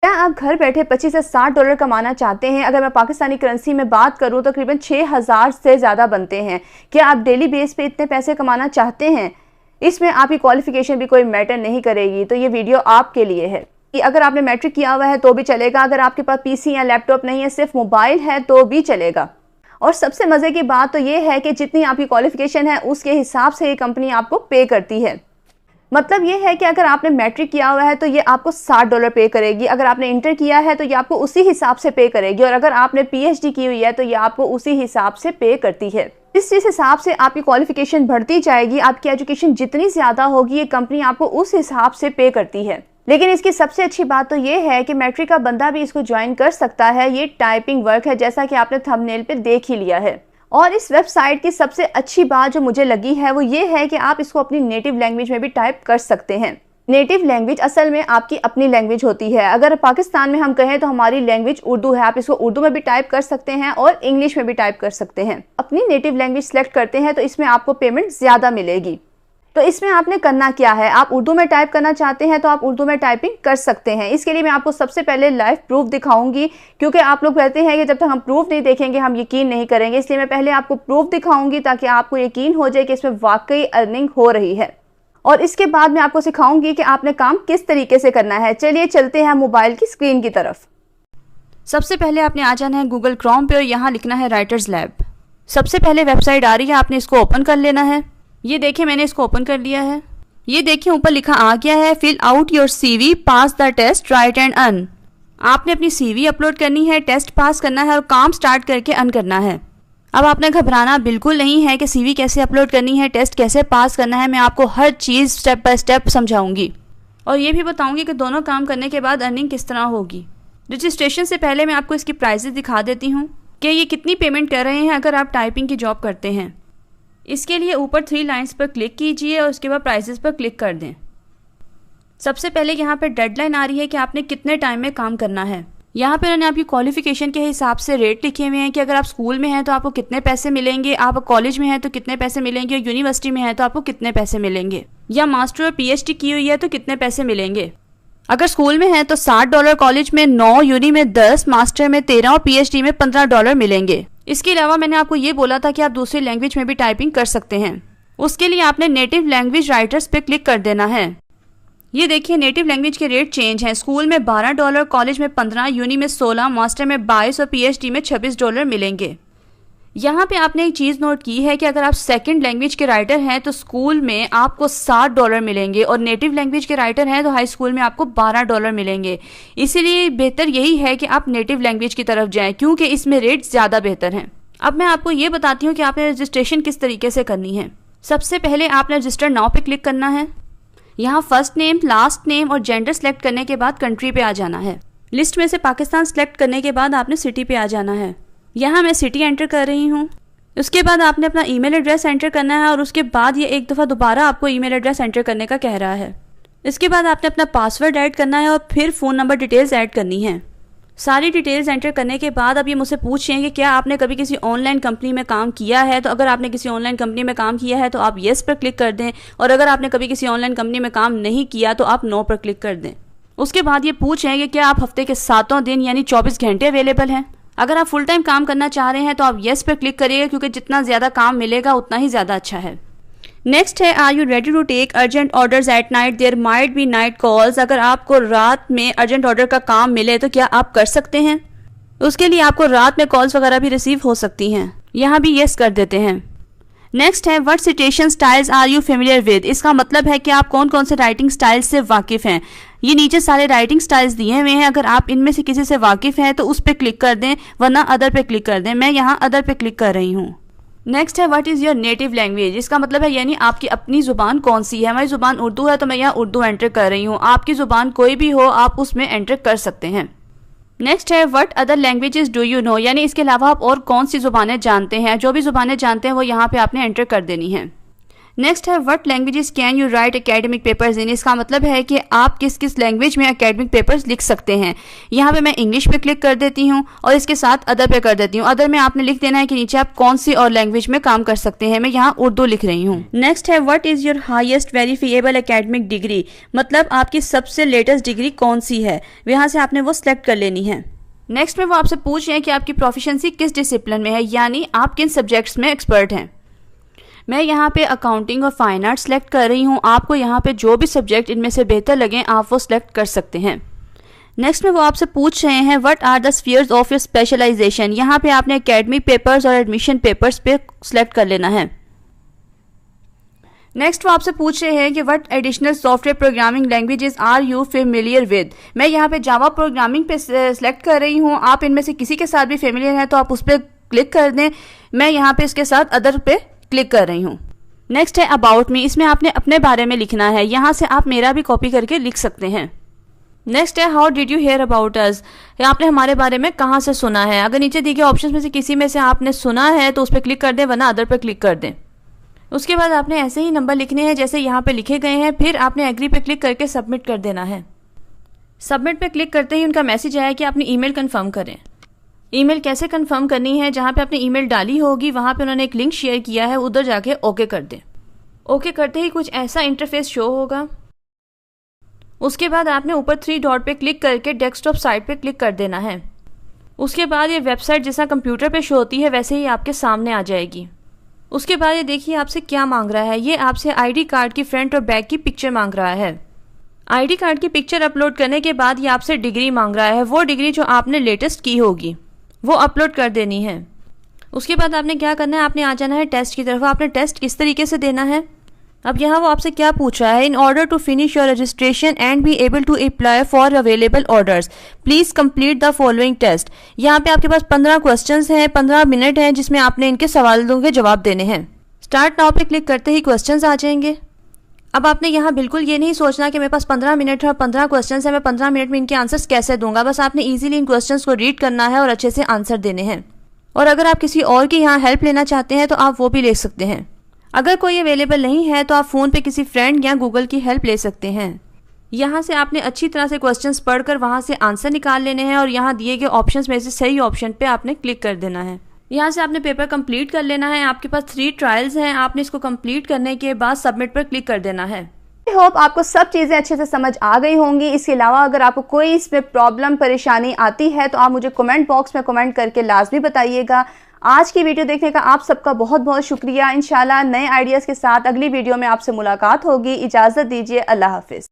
क्या आप घर बैठे 25 से 60 डॉलर कमाना चाहते हैं? अगर मैं पाकिस्तानी करेंसी में बात करूं तो तकरीबन 6000 से ज़्यादा बनते हैं। क्या आप डेली बेस पे इतने पैसे कमाना चाहते हैं? इसमें आपकी क्वालिफिकेशन भी कोई मैटर नहीं करेगी, तो ये वीडियो आपके लिए है। अगर आपने मैट्रिक किया हुआ है तो भी चलेगा, अगर आपके पास पीसी या लैपटॉप नहीं है, सिर्फ मोबाइल है तो भी चलेगा। और सबसे मज़े की बात तो ये है कि जितनी आपकी क्वालिफिकेशन है उसके हिसाब से ये कंपनी आपको पे करती है। मतलब ये है कि अगर आपने मैट्रिक किया हुआ है तो ये आपको 60 डॉलर पे करेगी, अगर आपने इंटर किया है तो ये आपको उसी हिसाब से पे करेगी, और अगर आपने पीएचडी की हुई है तो ये आपको उसी हिसाब से पे करती है। जिस हिसाब से आपकी क्वालिफिकेशन बढ़ती जाएगी, आपकी एजुकेशन जितनी ज़्यादा होगी, ये कंपनी आपको उस हिसाब से पे करती है। लेकिन इसकी सबसे अच्छी बात तो ये है कि मैट्रिक का बंदा भी इसको ज्वाइन कर सकता है। ये टाइपिंग वर्क है, जैसा कि आपने थंबनेल पे देख ही लिया है। और इस वेबसाइट की सबसे अच्छी बात जो मुझे लगी है वो ये है कि आप इसको अपनी नेटिव लैंग्वेज में भी टाइप कर सकते हैं। नेटिव लैंग्वेज असल में आपकी अपनी लैंग्वेज होती है। अगर पाकिस्तान में हम कहें तो हमारी लैंग्वेज उर्दू है, आप इसको उर्दू में भी टाइप कर सकते हैं और इंग्लिश में भी टाइप कर सकते हैं। अपनी नेटिव लैंग्वेज सेलेक्ट करते हैं तो इसमें आपको पेमेंट ज़्यादा मिलेगी। तो इसमें आपने करना क्या है, आप उर्दू में टाइप करना चाहते हैं तो आप उर्दू में टाइपिंग कर सकते हैं। इसके लिए मैं आपको सबसे पहले लाइव प्रूफ दिखाऊंगी, क्योंकि आप लोग कहते हैं कि जब तक हम प्रूफ नहीं देखेंगे हम यकीन नहीं करेंगे। इसलिए मैं पहले आपको प्रूफ दिखाऊंगी ताकि आपको यकीन हो जाए कि इसमें वाकई अर्निंग हो रही है। और इसके बाद मैं आपको सिखाऊंगी कि आपने काम किस तरीके से करना है। चलिए चलते हैं मोबाइल की स्क्रीन की तरफ। सबसे पहले आपने आ जाना है गूगल क्रोम पे और यहाँ लिखना है राइटर्स लैब। सबसे पहले वेबसाइट आ रही है, आपने इसको ओपन कर लेना है। ये देखिए मैंने इसको ओपन कर लिया है। ये देखिए ऊपर लिखा आ गया है fill out your CV, pass the test, write and earn. आपने अपनी सीवी अपलोड करनी है, टेस्ट पास करना है और काम स्टार्ट करके अर्न करना है। अब आपने घबराना बिल्कुल नहीं है कि सीवी कैसे अपलोड करनी है, टेस्ट कैसे पास करना है। मैं आपको हर चीज़ स्टेप बाय स्टेप समझाऊंगी और ये भी बताऊंगी कि दोनों काम करने के बाद अर्निंग किस तरह होगी। रजिस्ट्रेशन से पहले मैं आपको इसकी प्राइसेस दिखा देती हूँ कि ये कितनी पेमेंट कर रहे हैं अगर आप टाइपिंग की जॉब करते हैं। इसके लिए ऊपर 3 लाइंस पर क्लिक कीजिए और उसके बाद प्राइसेस पर क्लिक कर दें। सबसे पहले यहाँ पे डेडलाइन आ रही है कि आपने कितने टाइम में काम करना है। यहाँ पे मैंने आपकी क्वालिफिकेशन के हिसाब से रेट लिखे हुए हैं कि अगर आप स्कूल में हैं तो आपको कितने पैसे मिलेंगे, आप कॉलेज में हैं तो कितने पैसे मिलेंगे, और यूनिवर्सिटी में हैं तो आपको कितने पैसे मिलेंगे, या मास्टर और पीएचडी की हुई है तो कितने पैसे मिलेंगे। अगर स्कूल में है तो 60 डॉलर, कॉलेज में 9, यूनी में 10, मास्टर में 13 और पीएचडी में 15 डॉलर मिलेंगे। इसके अलावा मैंने आपको ये बोला था कि आप दूसरी लैंग्वेज में भी टाइपिंग कर सकते हैं। उसके लिए आपने नेटिव लैंग्वेज राइटर्स पे क्लिक कर देना है। ये देखिए नेटिव लैंग्वेज के रेट चेंज हैं। स्कूल में 12 डॉलर, कॉलेज में 15, यूनी में 16, मास्टर में 22 और पीएचडी में 26 डॉलर मिलेंगे। यहाँ पे आपने एक चीज़ नोट की है कि अगर आप सेकंड लैंग्वेज के राइटर हैं तो स्कूल में आपको 60 डॉलर मिलेंगे और नेटिव लैंग्वेज के राइटर हैं तो हाई स्कूल में आपको 12 डॉलर मिलेंगे। इसीलिए बेहतर यही है कि आप नेटिव लैंग्वेज की तरफ जाएं, क्योंकि इसमें रेट ज़्यादा बेहतर हैं। अब मैं आपको ये बताती हूँ कि आपने रजिस्ट्रेशन किस तरीके से करनी है। सबसे पहले आपने रजिस्टर नाउ पे क्लिक करना है। यहाँ फर्स्ट नेम, लास्ट नेम और जेंडर सेलेक्ट करने के बाद कंट्री पे आ जाना है। लिस्ट में से पाकिस्तान सेलेक्ट करने के बाद आपने सिटी पे आ जाना है। यहाँ मैं सिटी एंटर कर रही हूँ। उसके बाद आपने अपना ईमेल एड्रेस एंटर करना है और उसके बाद ये एक दफ़ा दोबारा आपको ईमेल एड्रेस एंटर करने का कह रहा है। इसके बाद आपने अपना पासवर्ड ऐड करना है और फिर फ़ोन नंबर डिटेल्स ऐड करनी है। सारी डिटेल्स एंटर करने के बाद अब ये मुझसे पूछ रहे हैं कि क्या आपने कभी किसी ऑनलाइन कंपनी में काम किया है। तो अगर आपने किसी ऑनलाइन कंपनी में काम किया है तो आप येस पर क्लिक कर दें, और अगर आपने कभी किसी ऑनलाइन कंपनी में काम नहीं किया तो आप नो पर क्लिक कर दें। उसके बाद ये पूछ रहे हैं कि क्या आप हफ्ते के 7 दिन यानी 24 घंटे अवेलेबल हैं। अगर आप फुल टाइम काम करना चाह रहे हैं तो आप येस पर क्लिक करिएगा, क्योंकि जितना ज़्यादा काम मिलेगा उतना ही ज़्यादा अच्छा है। नेक्स्ट है are you ready to take urgent orders at night, there might be night calls. अगर आपको रात में अर्जेंट ऑर्डर का काम मिले तो क्या आप कर सकते हैं। उसके लिए आपको रात में कॉल्स वगैरह भी रिसीव हो सकती हैं। यहाँ भी येस कर देते हैं। नेक्स्ट है what citation styles are you familiar with. इसका मतलब है कि आप कौन कौन से राइटिंग स्टाइल से वाकिफ़ हैं। ये नीचे सारे राइटिंग स्टाइल्स दिए हुए हैं, अगर आप इनमें से किसी से वाकिफ़ हैं तो उस पर क्लिक कर दें, वरना अदर पे क्लिक कर दें। मैं यहाँ अदर पे क्लिक कर रही हूँ। नेक्स्ट है what is your native language. इसका मतलब है यानी आपकी अपनी ज़ुबान कौन सी है। हमारी ज़ुबान उर्दू है तो मैं यहाँ उर्दू एंटर कर रही हूँ। आपकी ज़ुबान कोई भी हो आप उसमें एंटर कर सकते हैं। नेक्स्ट है what other languages do you know, यानी इसके अलावा आप और कौन सी ज़ुबानें जानते हैं। जो भी ज़ुबानें जानते हैं वो यहाँ पे आपने एंटर कर देनी है। नेक्स्ट है what languages can you right academic papers इन। इसका मतलब है कि आप किस किस लैंग्वेज में एकेडमिक पेपर्स लिख सकते हैं। यहाँ पे मैं इंग्लिश पे क्लिक कर देती हूँ और इसके साथ अदर पे कर देती हूँ। अदर में आपने लिख देना है कि नीचे आप कौन सी और लैंग्वेज में काम कर सकते हैं। मैं यहाँ उर्दू लिख रही हूँ। नेक्स्ट है what is your highest verifiable academic degree, मतलब आपकी सबसे लेटेस्ट डिग्री कौन सी है, यहाँ से आपने वो सिलेक्ट कर लेनी है। नेक्स्ट में वो आपसे पूछ रहे हैं कि आपकी प्रोफिशिएंसी किस डिसिप्लिन में है, यानी आप किन सब्जेक्ट्स में एक्सपर्ट हैं। मैं यहाँ पे अकाउंटिंग और फाइन आर्ट सेलेक्ट कर रही हूँ। आपको यहाँ पे जो भी सब्जेक्ट इनमें से बेहतर लगें आप वो सिलेक्ट कर सकते हैं। नेक्स्ट में वो आपसे पूछ रहे हैं what are the spheres of your specialisation. यहाँ पे आपने एकेडमिक पेपर्स और एडमिशन पेपर्स पे सिलेक्ट कर लेना है। नेक्स्ट वो आपसे पूछ रहे हैं कि what additional software programming languages are you familiar with. मैं यहाँ पे जावा प्रोग्रामिंग पे सिलेक्ट कर रही हूँ। आप इनमें से किसी के साथ भी फेमिलियर हैं तो आप उस पर क्लिक कर दें। मैं यहाँ पे इसके साथ अदर पे क्लिक कर रही हूँ। नेक्स्ट है अबाउट मी। इसमें आपने अपने बारे में लिखना है। यहाँ से आप मेरा भी कॉपी करके लिख सकते हैं। नेक्स्ट है how did you hear about us. आपने हमारे बारे में कहाँ से सुना है। अगर नीचे दिए गए ऑप्शन में से किसी में से आपने सुना है तो उस पर क्लिक कर दें, वरना अदर पर क्लिक कर दें। उसके बाद आपने ऐसे ही नंबर लिखने हैं जैसे यहाँ पे लिखे गए हैं। फिर आपने एग्री पे क्लिक करके सबमिट कर देना है। सबमिट पे क्लिक करते ही उनका मैसेज आया कि आपने ईमेल कंफर्म करें। ईमेल कैसे कंफर्म करनी है, जहाँ पे आपने ईमेल डाली होगी वहाँ पे उन्होंने एक लिंक शेयर किया है, उधर जाके ओके कर दें। ओके करते ही कुछ ऐसा इंटरफेस शो होगा। उसके बाद आपने ऊपर 3 डॉट पे क्लिक करके डेस्कटॉप साइट पे क्लिक कर देना है। उसके बाद ये वेबसाइट जैसा कंप्यूटर पे शो होती है वैसे ही आपके सामने आ जाएगी। उसके बाद ये देखिए आपसे क्या मांग रहा है। ये आपसे आईडी कार्ड की फ्रंट और बैक की पिक्चर मांग रहा है। आईडी कार्ड की पिक्चर अपलोड करने के बाद ये आपसे डिग्री मांग रहा है। वो डिग्री जो आपने लेटेस्ट की होगी वो अपलोड कर देनी है। उसके बाद आपने क्या करना है, आपने आ जाना है टेस्ट की तरफ। आपने टेस्ट किस तरीके से देना है। अब यहाँ वो आपसे क्या पूछ रहा है, in order to finish your registration and be able to apply for available orders please complete the following test. यहाँ पे आपके पास 15 क्वेश्चंस हैं, 15 मिनट हैं जिसमें आपने इनके सवालों के जवाब देने हैं। स्टार्ट नाउ पे क्लिक करते ही क्वेश्चंस आ जाएंगे। अब आपने यहाँ बिल्कुल ये नहीं सोचना कि मेरे पास 15 मिनट है और 15 क्वेश्चंस है, मैं 15 मिनट में इनके आंसर्स कैसे दूंगा। बस आपने इजीली इन क्वेश्चंस को रीड करना है और अच्छे से आंसर देने हैं। और अगर आप किसी और की यहाँ हेल्प लेना चाहते हैं तो आप वो भी ले सकते हैं। अगर कोई अवेलेबल नहीं है तो आप फ़ोन पे किसी फ्रेंड या गूगल की हेल्प ले सकते हैं। यहाँ से आपने अच्छी तरह से क्वेश्चंस पढ़कर वहाँ से आंसर निकाल लेने हैं और यहाँ दिए गए ऑप्शंस में से सही ऑप्शन पे आपने क्लिक कर देना है। यहाँ से आपने पेपर कंप्लीट कर लेना है। आपके पास 3 ट्रायल्स हैं। आपने इसको कंप्लीट करने के बाद सबमिट पर क्लिक कर देना है। आई होप आपको सब चीज़ें अच्छे से समझ आ गई होंगी। इसके अलावा अगर आपको कोई इसमें प्रॉब्लम परेशानी आती है तो आप मुझे कमेंट बॉक्स में कमेंट करके लाजमी बताइएगा। आज की वीडियो देखने का आप सबका बहुत बहुत शुक्रिया। इंशाल्लाह नए आइडियाज़ के साथ अगली वीडियो में आपसे मुलाकात होगी। इजाज़त दीजिए, अल्लाह हाफिज़।